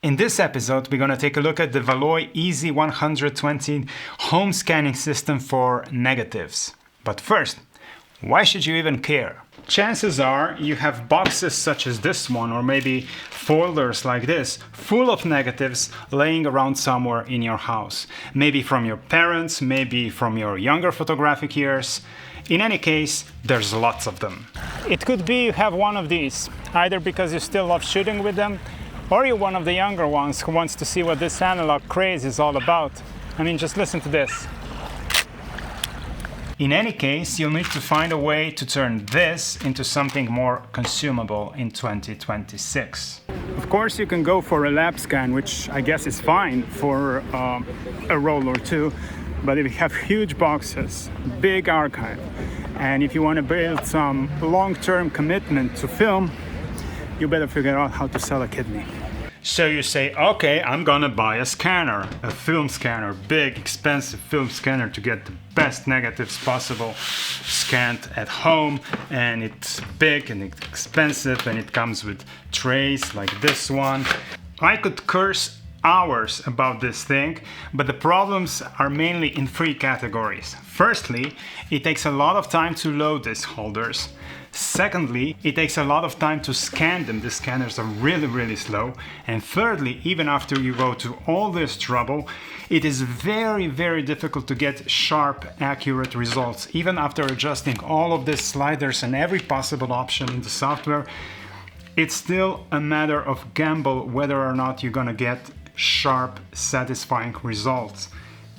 In this episode, we're going to take a look at the VALOI easy120 home scanning system for negatives. But first, why should you even care? Chances are you have boxes such as this one, or maybe folders like this, full of negatives laying around somewhere in your house. Maybe from your parents, maybe from your younger photographic years. In any case, there's lots of them. It could be you have one of these, either because you still love shooting with them, or you're one of the younger ones who wants to see what this analog craze is all about. I mean, just listen to this. In any case, you'll need to find a way to turn this into something more consumable in 2026. Of course, you can go for a lab scan, which I guess is fine for a roll or two. But if you have huge boxes, big archive, and if you want to build some long-term commitment to film, you better figure out how to sell a kidney. So you say, okay, I'm gonna buy a scanner, a film scanner, big, expensive film scanner to get the best negatives possible scanned at home, and it's big and it's expensive and it comes with trays like this one. I could curse hours about this thing, but the problems are mainly in three categories. Firstly, it takes a lot of time to load these holders. Secondly, it takes a lot of time to scan them. The scanners are really slow. And thirdly, even after you go to all this trouble, it is very difficult to get sharp, accurate results. Even after adjusting all of these sliders and every possible option in the software, it's still a matter of gamble whether or not you're gonna get sharp, satisfying results.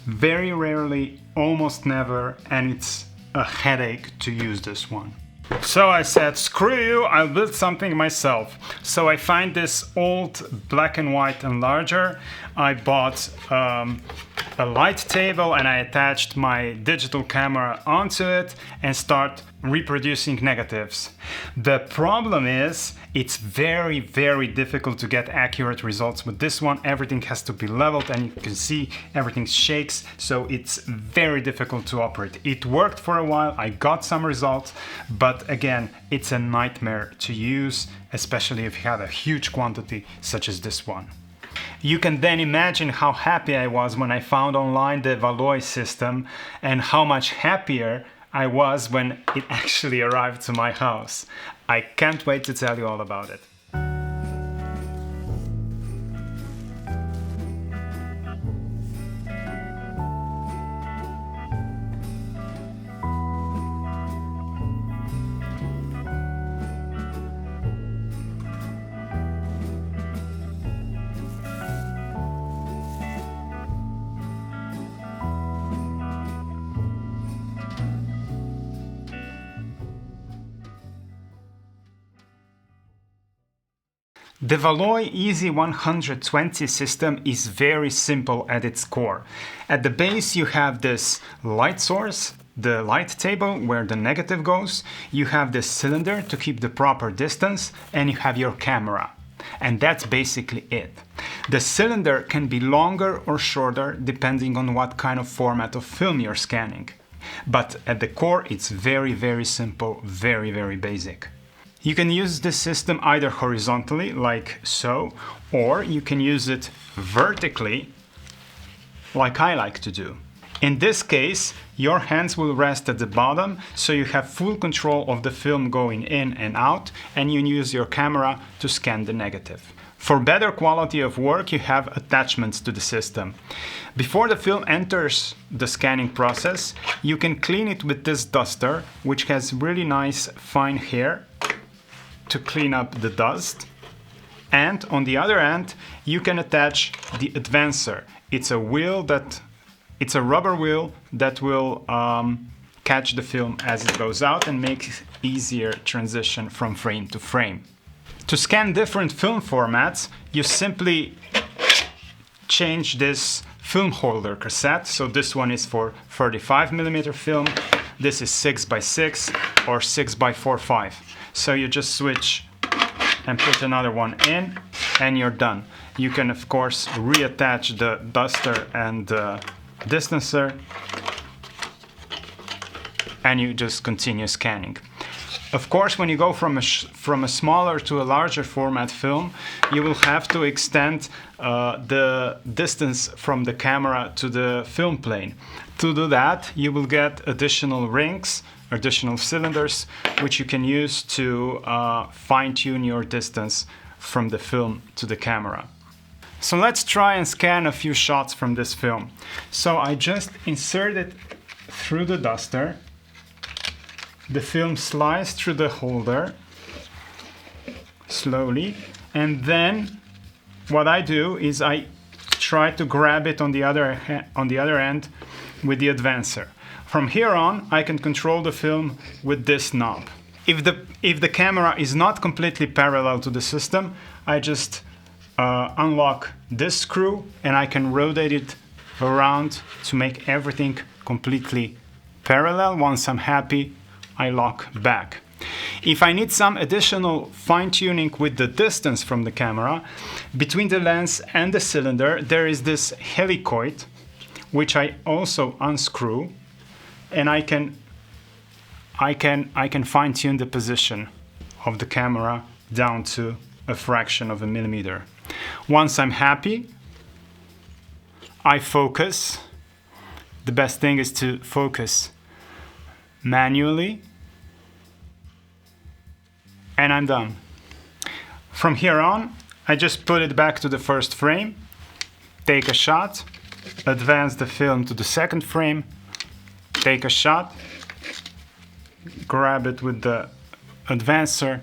Very rarely, almost never, and it's a headache to use this one. So I said, screw you, I'll build something myself. So I find this old black and white enlarger. I bought a light table and I attached my digital camera onto it and start reproducing negatives. The problem is it's very difficult to get accurate results with this one. Everything has to be leveled and you can see everything shakes, so it's very difficult to operate. It worked for a while, I got some results, but again, it's a nightmare to use, especially if you have a huge quantity such as this one. You can then imagine how happy I was when I found online the VALOI system and how much happier I was when it actually arrived to my house. I can't wait to tell you all about it. The VALOI easy120 system is very simple at its core. At the base you have this light source, the light table where the negative goes, you have this cylinder to keep the proper distance, and you have your camera. And that's basically it. The cylinder can be longer or shorter depending on what kind of format of film you're scanning. But at the core it's very simple, very basic. You can use this system either horizontally, like so, or you can use it vertically, like I like to do. In this case, your hands will rest at the bottom, so you have full control of the film going in and out, and you use your camera to scan the negative. For better quality of work, you have attachments to the system. Before the film enters the scanning process, you can clean it with this duster, which has really nice fine hair to clean up the dust. And on the other end, you can attach the advancer. It's a rubber wheel that will catch the film as it goes out and make easier transition from frame to frame. To scan different film formats, you simply change this film holder cassette. So this one is for 35mm film, this is 6x6 or 6x4.5. So you just switch and put another one in and you're done. You can of course reattach the duster and the distancer and you just continue scanning. Of course, when you go from a smaller to a larger format film, you will have to extend the distance from the camera to the film plane. To do that, you will get additional rings, additional cylinders, which you can use to fine-tune your distance from the film to the camera. So let's try and scan a few shots from this film. So I just insert it through the duster. The film slides through the holder slowly, and then what I do is I try to grab it on the other end with the advancer. From here on, I can control the film with this knob. If the camera is not completely parallel to the system, I just unlock this screw and I can rotate it around to make everything completely parallel. Once I'm happy, I lock back. If I need some additional fine-tuning with the distance from the camera, between the lens and the cylinder, there is this helicoid, which I also unscrew, and I can fine-tune the position of the camera down to a fraction of a millimeter. Once I'm happy, I focus. The best thing is to focus manually, and I'm done. From here on, I just put it back to the first frame, take a shot, advance the film to the second frame, take a shot, grab it with the advancer,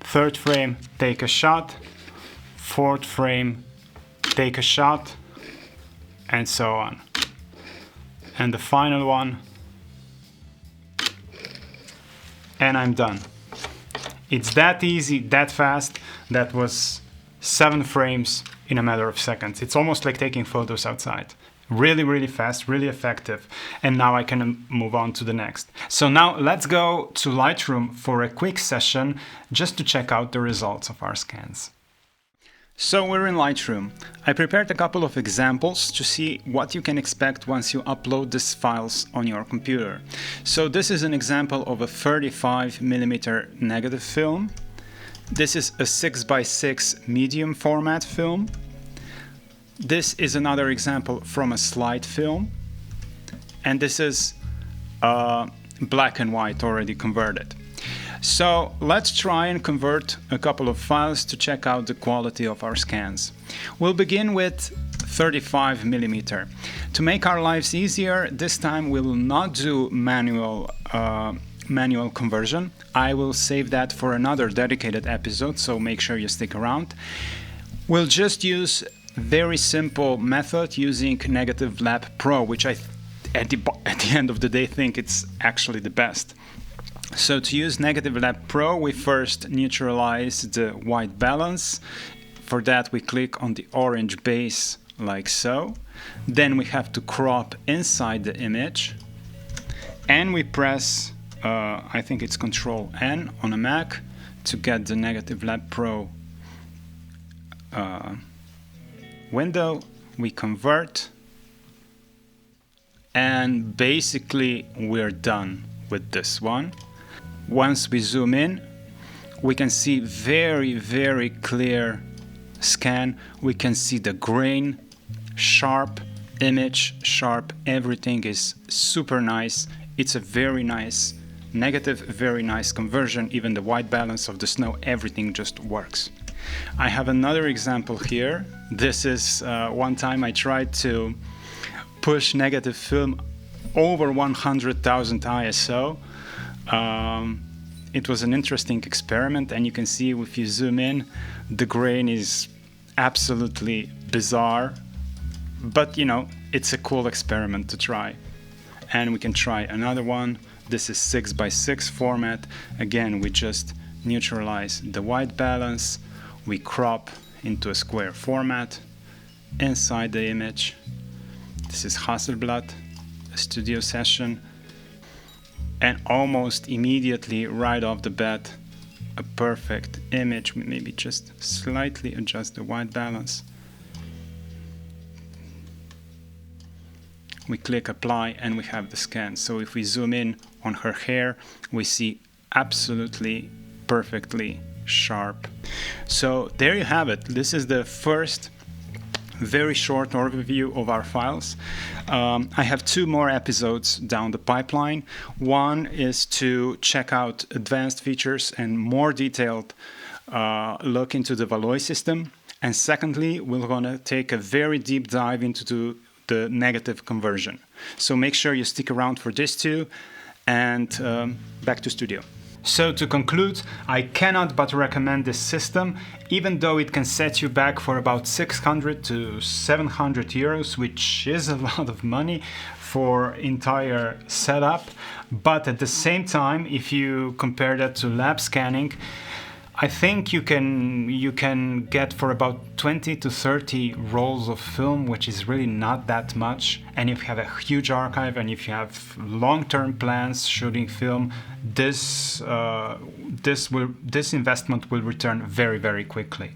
third frame, take a shot, fourth frame, take a shot, and so on. And the final one, and I'm done. It's that easy, that fast. That was 7 frames in a matter of seconds. It's almost like taking photos outside. Really, really fast, really effective. And now I can move on to the next. So now let's go to Lightroom for a quick session just to check out the results of our scans. So we're in Lightroom. I prepared a couple of examples to see what you can expect once you upload these files on your computer. So this is an example of a 35mm negative film. This is a 6x6 medium format film. This is another example from a slide film. And this is black and white already converted. So let's try and convert a couple of files to check out the quality of our scans. We'll begin with 35mm. To make our lives easier, this time we will not do manual conversion. I will save that for another dedicated episode, so make sure you stick around. We'll just use very simple method using Negative Lab Pro, which I at the end of the day think it's actually the best. So to use Negative Lab Pro, we first neutralize the white balance. For that, we click on the orange base like so. Then we have to crop inside the image. And we press, I think it's Control N on a Mac to get the Negative Lab Pro window. We convert. And basically, we're done with this one. Once we zoom in, we can see very, very clear scan. We can see the grain, sharp, image, sharp, everything is super nice. It's a very nice negative, very nice conversion. Even the white balance of the snow, everything just works. I have another example here. This is one time I tried to push negative film over 100,000 ISO. It was an interesting experiment, and you can see if you zoom in, the grain is absolutely bizarre, but you know, it's a cool experiment to try. And we can try another one. This is 6x6 format. Again, we just neutralize the white balance, we crop into a square format inside the image. This is Hasselblad, a studio session. And almost immediately, right off the bat, a perfect image. We maybe just slightly adjust the white balance. We click apply and we have the scan. So if we zoom in on her hair, we see absolutely perfectly sharp. So there you have it. This is the first very short overview of our files. I have 2 more episodes down the pipeline. One is to check out advanced features and more detailed look into the VALOI system. And secondly, we're going to take a very deep dive into the negative conversion. So make sure you stick around for this too. And back to studio. So to conclude, I cannot but recommend this system, even though it can set you back for about 600 to 700 euros, which is a lot of money for entire setup. But at the same time, if you compare that to lab scanning, I think you can get for about 20 to 30 rolls of film, which is really not that much. And if you have a huge archive and if you have long-term plans shooting film, this investment will return very, very quickly.